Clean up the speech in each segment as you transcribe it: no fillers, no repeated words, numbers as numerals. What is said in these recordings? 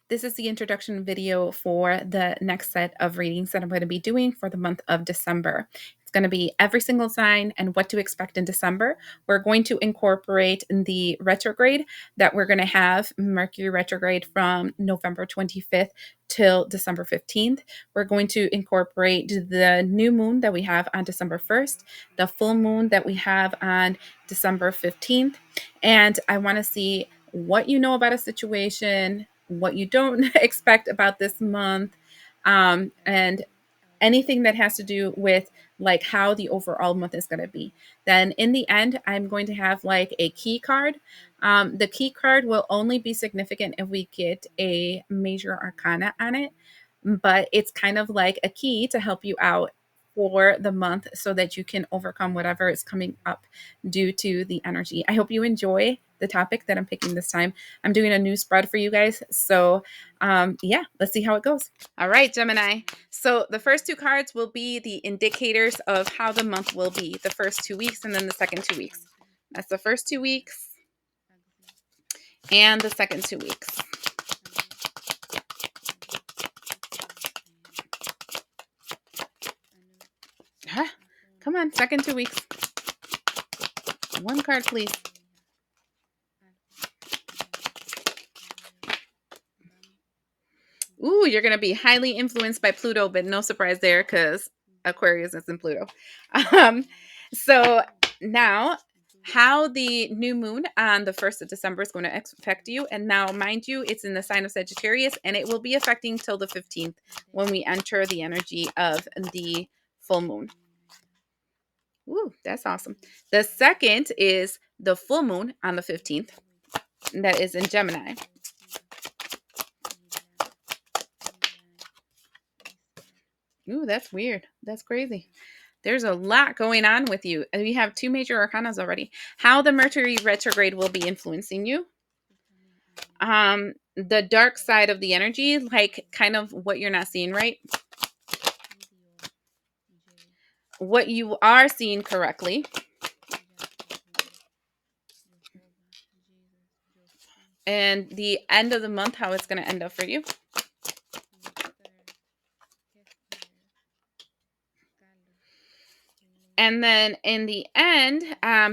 This is the introduction video for the next set of readings that I'm going to be doing for the month of December. It's going to be every single sign and what to expect in December. We're going to incorporate the retrograde that we're going to have, Mercury retrograde, from November 25th till December 15th. We're going to incorporate the new moon that we have on December 1st, the full moon that we have on December 15th. And I want to see what you know about a situation, what you don't expect about this month, and anything that has to do with like how the overall month is going to be. Then in the end, I'm going to have like a key card. The key card will only be significant if we get a major arcana on it, but it's kind of like a key to help you out for the month so that you can overcome whatever is coming up due to the energy. I hope you enjoy the topic that I'm picking this time. I'm doing a new spread for you guys. So yeah, let's see how it goes. All right, Gemini. So the first two cards will be the indicators of how the month will be, the first 2 weeks and then the second 2 weeks. That's the first 2 weeks and the second 2 weeks. Huh? Come on, second 2 weeks. One card, please. Ooh, you're going to be highly influenced by Pluto, but no surprise there because Aquarius is in Pluto. So now, how the new moon on the 1st of December is going to affect you. And now, mind you, it's in the sign of Sagittarius, and it will be affecting till the 15th when we enter the energy of the full moon. Ooh, that's awesome. The second is the full moon on the 15th. That is in Gemini. Ooh, that's weird. That's crazy. There's a lot going on with you. We have 2 major arcanas already. How the Mercury retrograde will be influencing you. The dark side of the energy, like kind of what you're not seeing right. What you are seeing correctly. And the end of the month, how it's going to end up for you. And then in the end,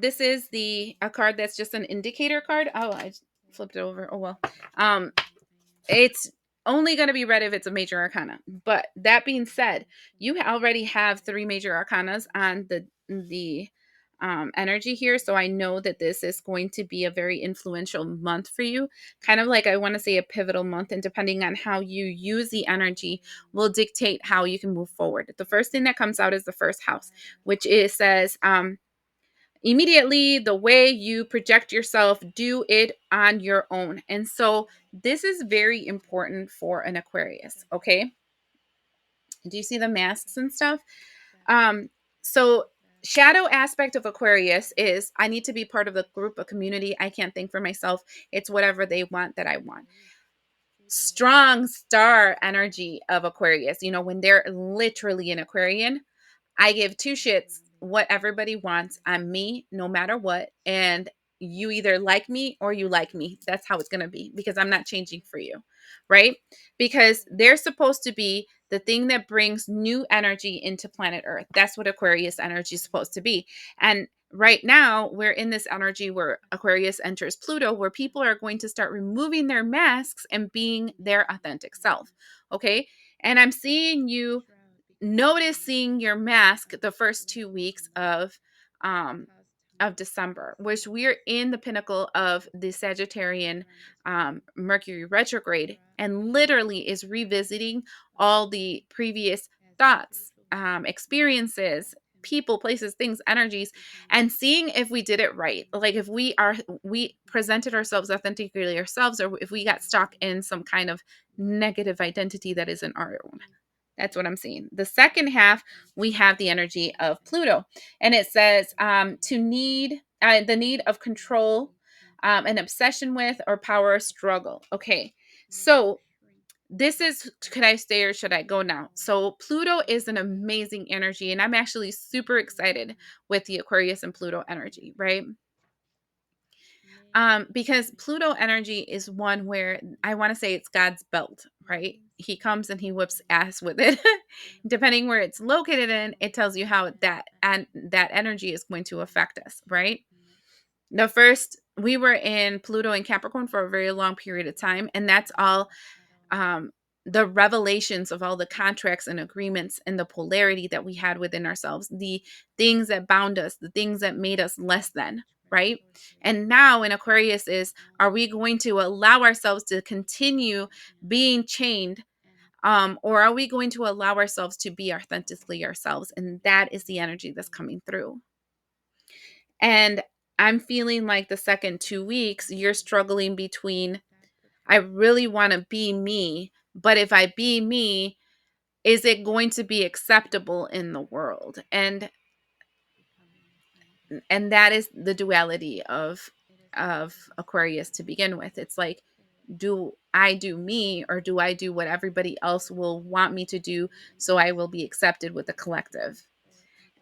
this is a card that's just an indicator card. Oh, I flipped it over. Oh, well. It's only going to be read if it's a major arcana. But that being said, you already have 3 major arcanas on the energy here. So I know that this is going to be a very influential month for you. Kind of like, I want to say, a pivotal month. And depending on how you use the energy will dictate how you can move forward. The first thing that comes out is the first house, which says, immediately, the way you project yourself, do it on your own. And so this is very important for an Aquarius. Okay. Do you see the masks and stuff? So shadow aspect of Aquarius is, I need to be part of the group, a community. I can't think for myself. It's whatever they want that I want. Strong star energy of Aquarius, when they're literally an Aquarian, I give 2 shits what everybody wants. I'm me no matter what. And you either like me or you like me. That's how it's going to be, because I'm not changing for you. Right? Because they're supposed to be the thing that brings new energy into planet Earth. That's what Aquarius energy is supposed to be. And right now, we're in this energy where Aquarius enters Pluto, where people are going to start removing their masks and being their authentic self. Okay? And I'm seeing you noticing your mask the first 2 weeks of December, which we're in the pinnacle of the Sagittarian Mercury retrograde, and literally is revisiting all the previous thoughts, experiences, people, places, things, energies, and seeing if we did it right. Like if we presented ourselves authentically ourselves, or if we got stuck in some kind of negative identity that isn't our own. That's what I'm seeing. The second half, we have the energy of Pluto. And it says the need of control, an obsession with, or power struggle. Okay. So this is, could I stay or should I go now? So Pluto is an amazing energy. And I'm actually super excited with the Aquarius and Pluto energy, right? Because Pluto energy is one where I want to say it's God's belt, right? He comes and he whips ass with it. Depending where it's located in, it tells you how that energy is going to affect us, right? The first we were in Pluto and Capricorn for a very long period of time, and that's all um, the revelations of all the contracts and agreements and the polarity that we had within ourselves, the things that bound us, the things that made us less than, right? And now in Aquarius is, are we going to allow ourselves to continue being chained? Or are we going to allow ourselves to be authentically ourselves? And that is the energy that's coming through. And I'm feeling like the second 2 weeks, you're struggling between, I really want to be me, but if I be me, is it going to be acceptable in the world? And that is the duality of Aquarius to begin with. It's like, do I do me, or do I do what everybody else will want me to do so I will be accepted with the collective?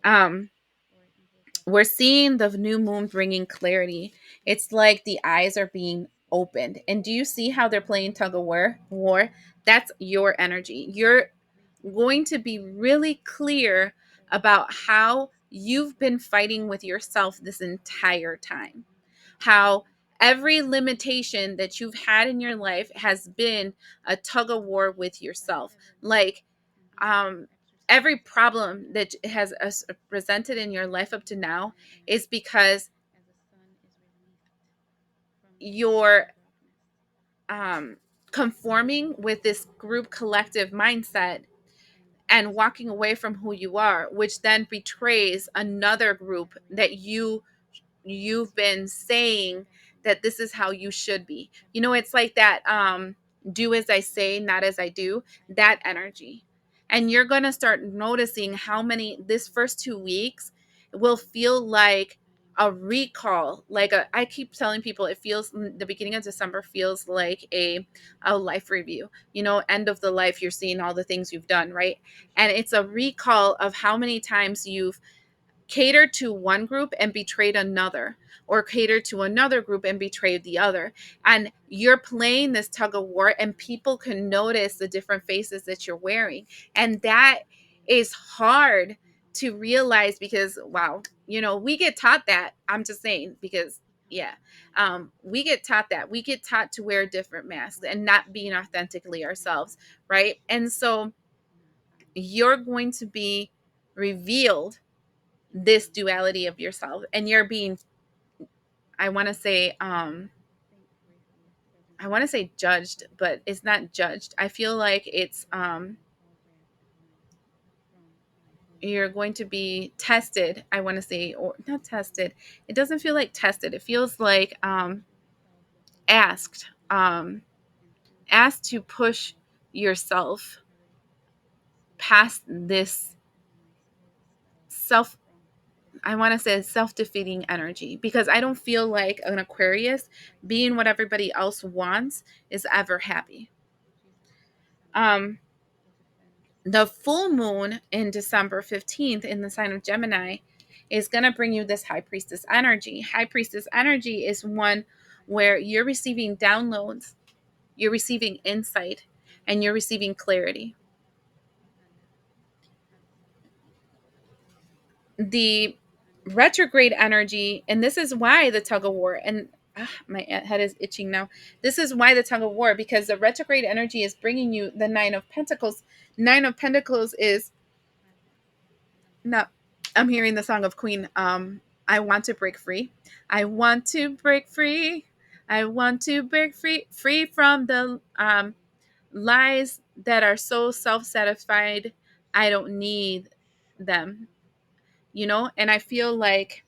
Um we're seeing the new moon bringing clarity. It's like the eyes are being opened. And do you see how they're playing tug of war? That's your energy. You're going to be really clear about how you've been fighting with yourself this entire time. How every limitation that you've had in your life has been a tug of war with yourself. Like, um every problem that has presented in your life up to now is because you're um conforming with this group collective mindset and walking away from who you are, which then betrays another group that you've been saying that this is how you should be. It's like that, do as I say, not as I do, that energy. And you're going to start noticing how many this first 2 weeks will feel like a recall. I keep telling people, it feels, the beginning of December feels like a life review. End of the life, you're seeing all the things you've done, right? And it's a recall of how many times you've catered to one group and betrayed another, or catered to another group and betrayed the other. And you're playing this tug of war, and people can notice the different faces that you're wearing. And that is hard to realize because, wow, we get taught that. I'm just saying, because, yeah, we get taught that. We get taught to wear different masks and not being authentically ourselves, right? And so you're going to be revealed this duality of yourself, and you're being, i want to say um I want to say judged, but it's not judged. I feel like it's you're going to be tested, I want to say, or not tested. It doesn't feel like tested. It feels like asked asked to push yourself past this self, I want to say self-defeating energy, because I don't feel like an Aquarius being what everybody else wants is ever happy. Um, the full moon in December 15th in the sign of Gemini is going to bring you this high priestess energy. High priestess energy is one where you're receiving downloads, you're receiving insight, and you're receiving clarity. The retrograde energy, and this is why the tug of war, and my head is itching now. This is why the tug of war, because the retrograde energy is bringing you the Nine of Pentacles. Nine of Pentacles is not, I'm hearing the song of Queen. I want to break free. I want to break free. I want to break free from the lies that are so self-satisfied. I don't need them, and I feel like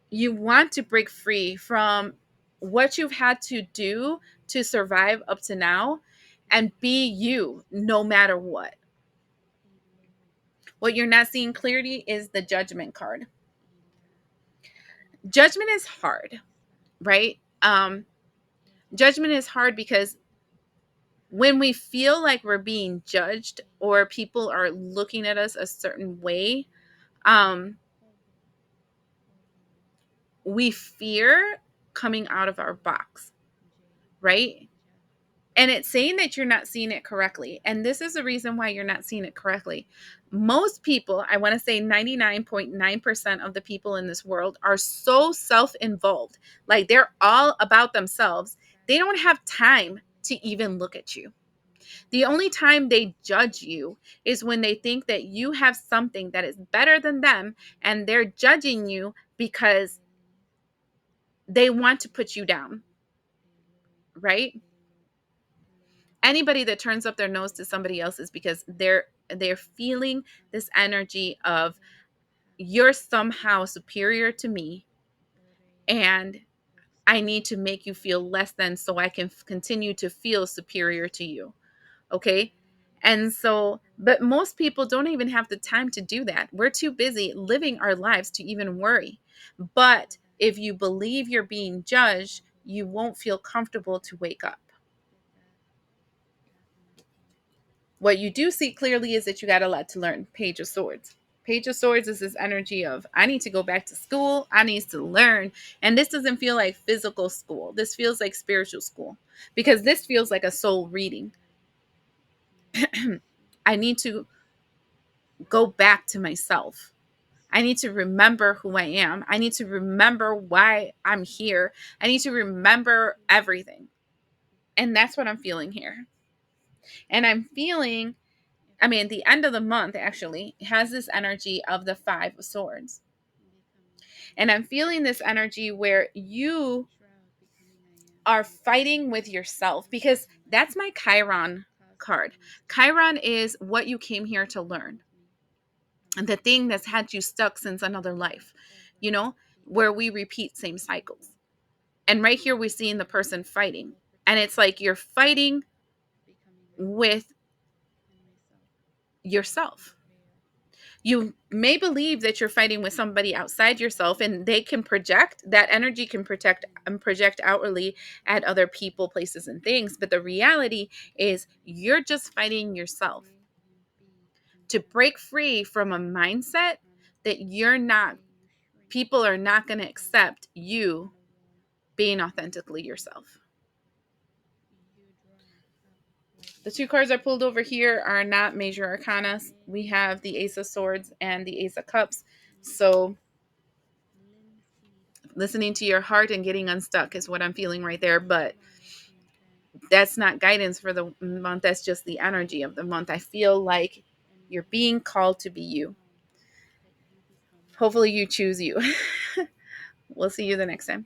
you want to break free from what you've had to do to survive up to now, and be you no matter what. What you're not seeing clearly is the Judgment card. Judgment is hard, right? Judgment is hard because when we feel like we're being judged, or people are looking at us a certain way, um, we fear, coming out of our box, right? And it's saying that you're not seeing it correctly. And this is the reason why you're not seeing it correctly. Most people, I want to say 99.9% of the people in this world are so self-involved. Like they're all about themselves. They don't have time to even look at you. The only time they judge you is when they think that you have something that is better than them, and they're judging you because they want to put you down, right? Anybody that turns up their nose to somebody else is because they're feeling this energy of you're somehow superior to me, and I need to make you feel less than so I can continue to feel superior to you. Okay? And so, but most people don't even have the time to do that. We're too busy living our lives to even worry. But if you believe you're being judged, you won't feel comfortable to wake up. What you do see clearly is that you got a lot to learn. Page of Swords. Page of Swords is this energy of, I need to go back to school. I need to learn. And this doesn't feel like physical school. This feels like spiritual school, because this feels like a soul reading. I need to go back to myself. I need to remember who I am. I need to remember why I'm here. I need to remember everything. And that's what I'm feeling here. And I'm feeling, I mean, the end of the month actually has this energy of the Five of Swords. And I'm feeling this energy where you are fighting with yourself, because that's my Chiron card. Chiron is what you came here to learn, and the thing that's had you stuck since another life, you know, where we repeat same cycles. And right here, we're seeing the person fighting. And it's like you're fighting with yourself. You may believe that you're fighting with somebody outside yourself, and they can project that energy, can protect and project outwardly at other people, places, and things. But the reality is you're just fighting yourself to break free from a mindset that you're not, people are not going to accept you being authentically yourself. The two cards I pulled over here are not major arcana. We have the Ace of Swords and the Ace of Cups. So listening to your heart and getting unstuck is what I'm feeling right there. But that's not guidance for the month. That's just the energy of the month. I feel like you're being called to be you. Hopefully you choose you. We'll see you the next time.